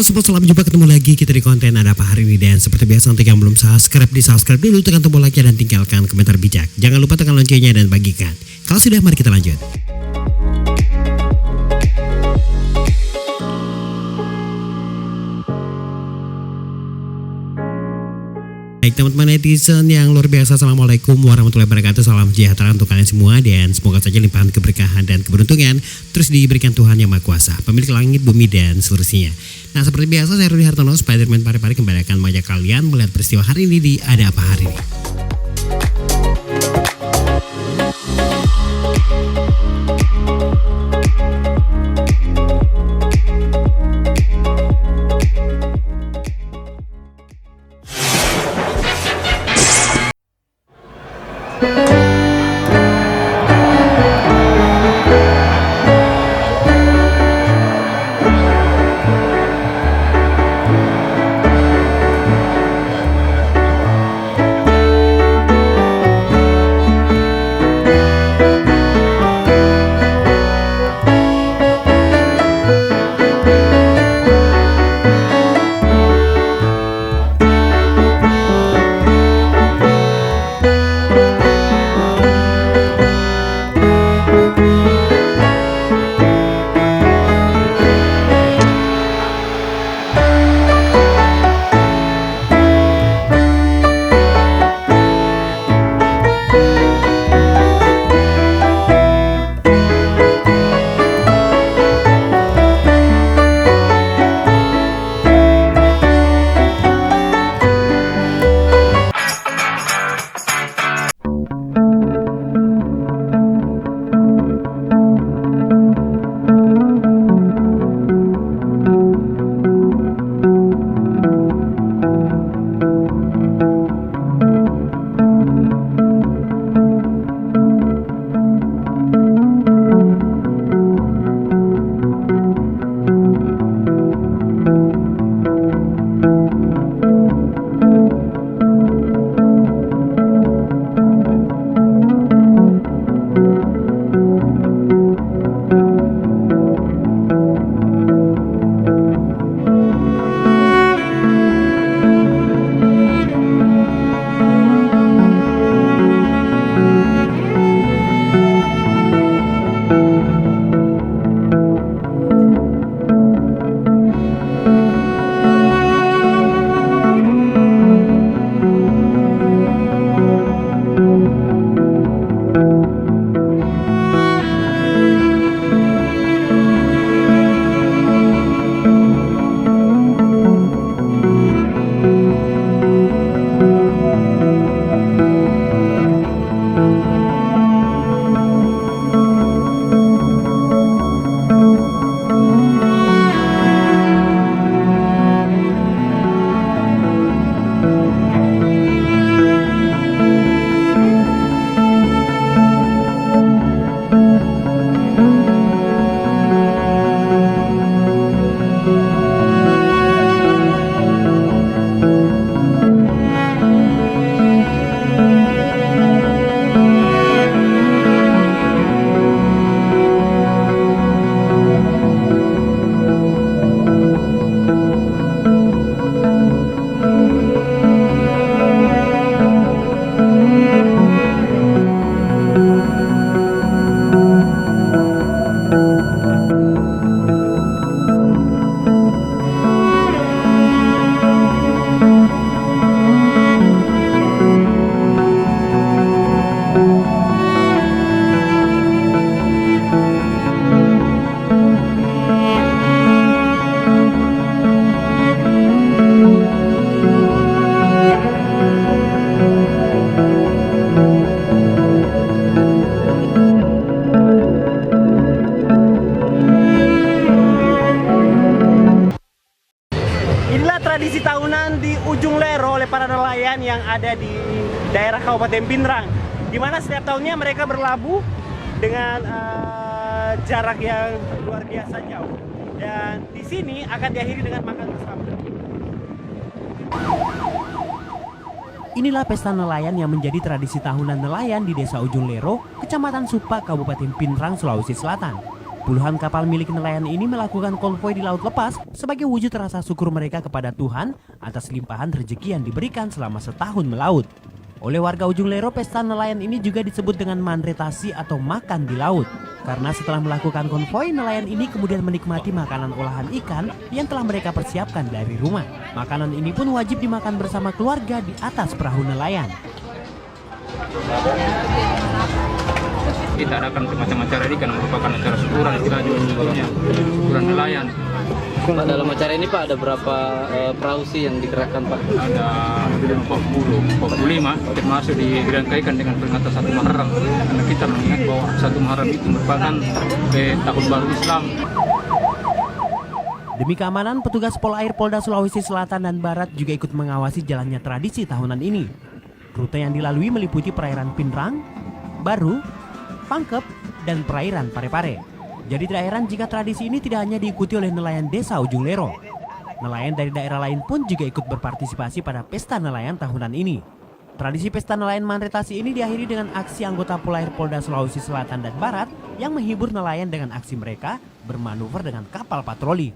Halo sobat, selamat jumpa, ketemu lagi kita di konten Ada Apa Hari Ini. Dan seperti biasa, untuk yang belum subscribe, di subscribe dulu, tekan tombol like dan tinggalkan komentar bijak. Jangan lupa tekan loncengnya dan bagikan. Kalau sudah, mari kita lanjut. Baik teman-teman netizen yang luar biasa, Assalamualaikum warahmatullahi wabarakatuh. Salam sejahtera untuk kalian semua, dan semoga saja limpahan keberkahan dan keberuntungan terus diberikan Tuhan Yang Maha Kuasa, pemilik langit, bumi, dan seterusnya. Nah, seperti biasa, saya Rudi Hartono, Spiderman Pare-Pare, kembali akan mengajak kalian melihat peristiwa hari ini di Ada Apa Hari Ini. Tradisi tahunan di Ujung Lero oleh para nelayan yang ada di daerah Kabupaten Pinrang, di mana setiap tahunnya mereka berlabuh dengan jarak yang luar biasa jauh, dan di sini akan diakhiri dengan makan bersama. Inilah pesta nelayan yang menjadi tradisi tahunan nelayan di Desa Ujung Lero, Kecamatan Supa, Kabupaten Pinrang, Sulawesi Selatan. Puluhan kapal milik nelayan ini melakukan konvoi di laut lepas sebagai wujud rasa syukur mereka kepada Tuhan atas limpahan rezeki yang diberikan selama setahun melaut. Oleh warga Ujung Lero, pesta nelayan ini juga disebut dengan manretasi atau makan di laut. Karena setelah melakukan konvoi, nelayan ini kemudian menikmati makanan olahan ikan yang telah mereka persiapkan dari rumah. Makanan ini pun wajib dimakan bersama keluarga di atas perahu nelayan. Kita adakan semacam acara ini karena merupakan acara syukuran istilahnya, syukuran nelayan. Pak, dalam acara ini Pak ada berapa perahu sih yang digerakkan Pak? Ada 45 termasuk dirangkaikan dengan peringatan 1 Muharram. Karena kita mengingat bahwa 1 Muharram itu merupakan tahun baru Islam. Demi keamanan, petugas Polair Polda Sulawesi Selatan dan Barat juga ikut mengawasi jalannya tradisi tahunan ini. Rute yang dilalui meliputi perairan Pinrang, Baru, Pangkep, dan perairan Parepare. Jadi tidak heran jika tradisi ini tidak hanya diikuti oleh nelayan desa Ujung Lero. Nelayan dari daerah lain pun juga ikut berpartisipasi pada pesta nelayan tahunan ini. Tradisi pesta nelayan manretasi ini diakhiri dengan aksi anggota Polair Polda Sulawesi Selatan dan Barat yang menghibur nelayan dengan aksi mereka bermanuver dengan kapal patroli.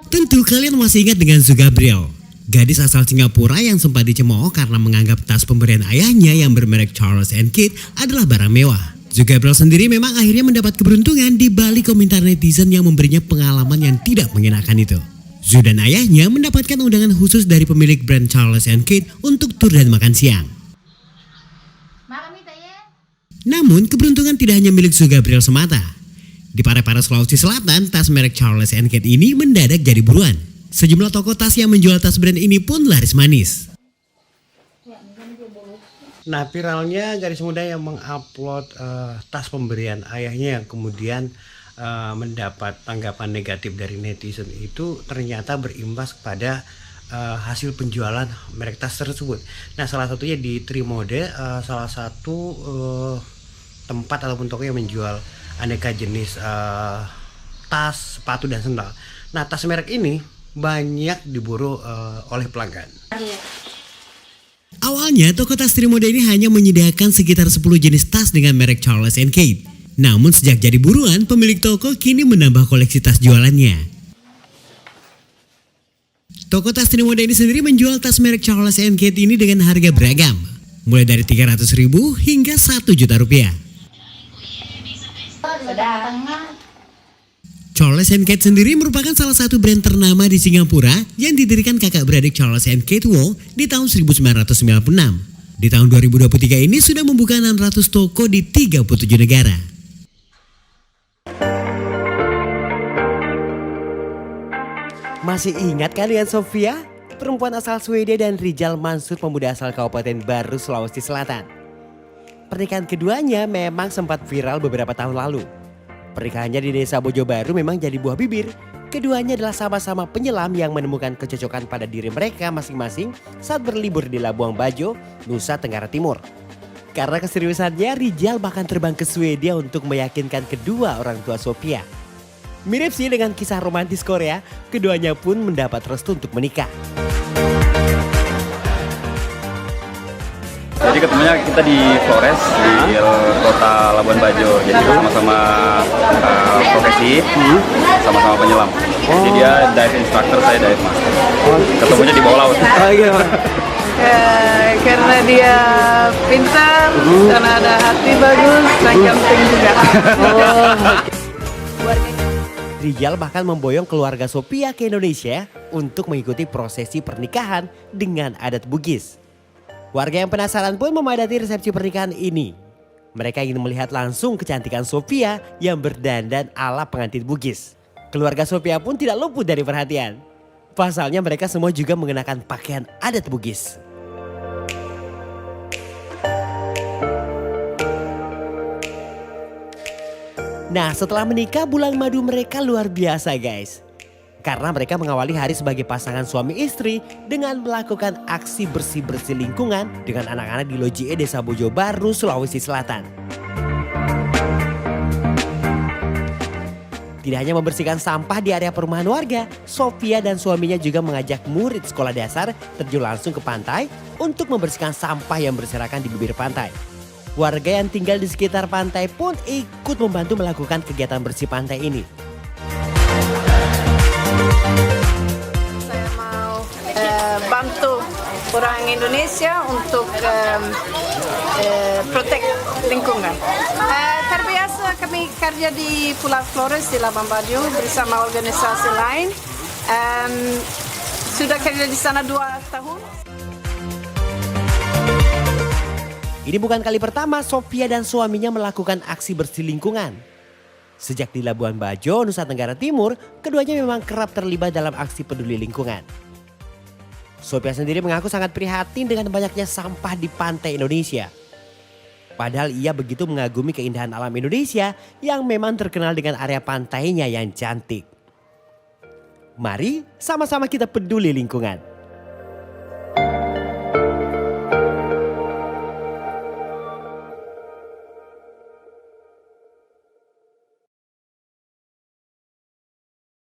Tentu kalian masih ingat dengan Zu Gabriel, gadis asal Singapura yang sempat dicemooh karena menganggap tas pemberian ayahnya yang bermerek Charles & Keith adalah barang mewah. Zu Gabriel sendiri memang akhirnya mendapat keberuntungan di balik komentar netizen yang memberinya pengalaman yang tidak mengenakan itu. Zu dan ayahnya mendapatkan undangan khusus dari pemilik brand Charles & Keith untuk tur dan makan siang. Namun keberuntungan tidak hanya milik Zu Gabriel semata. Di Parepare, Sulawesi Selatan, tas merek Charles & Keith ini mendadak jadi buruan. Sejumlah toko tas yang menjual tas brand ini pun laris manis. Nah, viralnya gadis muda yang mengupload tas pemberian ayahnya yang kemudian mendapat tanggapan negatif dari netizen itu ternyata berimbas kepada hasil penjualan merek tas tersebut. Nah, salah satunya di Trimode, salah satu tempat ataupun toko yang menjual aneka jenis tas, sepatu, dan sendal. Nah, tas merek ini banyak diburu oleh pelanggan. Awalnya toko tas Trimode ini hanya menyediakan sekitar 10 jenis tas dengan merek Charles & Keith. Namun sejak jadi buruan, pemilik toko kini menambah koleksi tas jualannya. Toko tas Trimode ini sendiri menjual tas merek Charles & Keith ini dengan harga beragam, mulai dari 300.000 hingga 1 juta rupiah. Charles & Keith sendiri merupakan salah satu brand ternama di Singapura yang didirikan kakak beradik Charles & Keith Wong di tahun 1996. Di tahun 2023 ini sudah membuka 600 toko di 37 negara. Masih ingat kalian Sofia? Perempuan asal Swedia dan Rijal Mansur, pemuda asal Kabupaten Baru, Sulawesi Selatan. Pernikahan keduanya memang sempat viral beberapa tahun lalu. Pernikahannya di desa Bojo Baru memang jadi buah bibir. Keduanya adalah sama-sama penyelam yang menemukan kecocokan pada diri mereka masing-masing saat berlibur di Labuang Bajo, Nusa Tenggara Timur. Karena keseriusannya, Rijal bahkan terbang ke Swedia untuk meyakinkan kedua orang tua Sophia. Mirip sih dengan kisah romantis Korea, keduanya pun mendapat restu untuk menikah. Jadi ketemunya kita di Flores, di kota Labuan Bajo. Jadi sama-sama profesi, sama-sama penyelam. Jadi dia dive instructor, saya dive master. Ketemunya di bawah laut. Karena dia pintar, dan ada hati bagus, dan camping juga. Rijal bahkan memboyong keluarga Sophia ke Indonesia untuk mengikuti prosesi pernikahan dengan adat Bugis. Warga yang penasaran pun memadati resepsi pernikahan ini. Mereka ingin melihat langsung kecantikan Sophia yang berdandan ala pengantin Bugis. Keluarga Sophia pun tidak luput dari perhatian. Pasalnya mereka semua juga mengenakan pakaian adat Bugis. Nah, setelah menikah, bulan madu mereka luar biasa guys. Karena mereka mengawali hari sebagai pasangan suami istri dengan melakukan aksi bersih-bersih lingkungan dengan anak-anak di Loji E Desa Bojo Baru, Sulawesi Selatan. Tidak hanya membersihkan sampah di area perumahan warga, Sofia dan suaminya juga mengajak murid sekolah dasar terjun langsung ke pantai untuk membersihkan sampah yang berserakan di bibir pantai. Warga yang tinggal di sekitar pantai pun ikut membantu melakukan kegiatan bersih pantai ini. Saya mau bantu orang Indonesia untuk protect lingkungan. Terbiasa kami kerja di Pulau Flores di Labuan Bajo bersama organisasi lain. Sudah kerja di sana 2 tahun. Ini bukan kali pertama Sofia dan suaminya melakukan aksi bersih lingkungan. Sejak di Labuan Bajo, Nusa Tenggara Timur, keduanya memang kerap terlibat dalam aksi peduli lingkungan. Sofia sendiri mengaku sangat prihatin dengan banyaknya sampah di pantai Indonesia. Padahal ia begitu mengagumi keindahan alam Indonesia yang memang terkenal dengan area pantainya yang cantik. Mari sama-sama kita peduli lingkungan.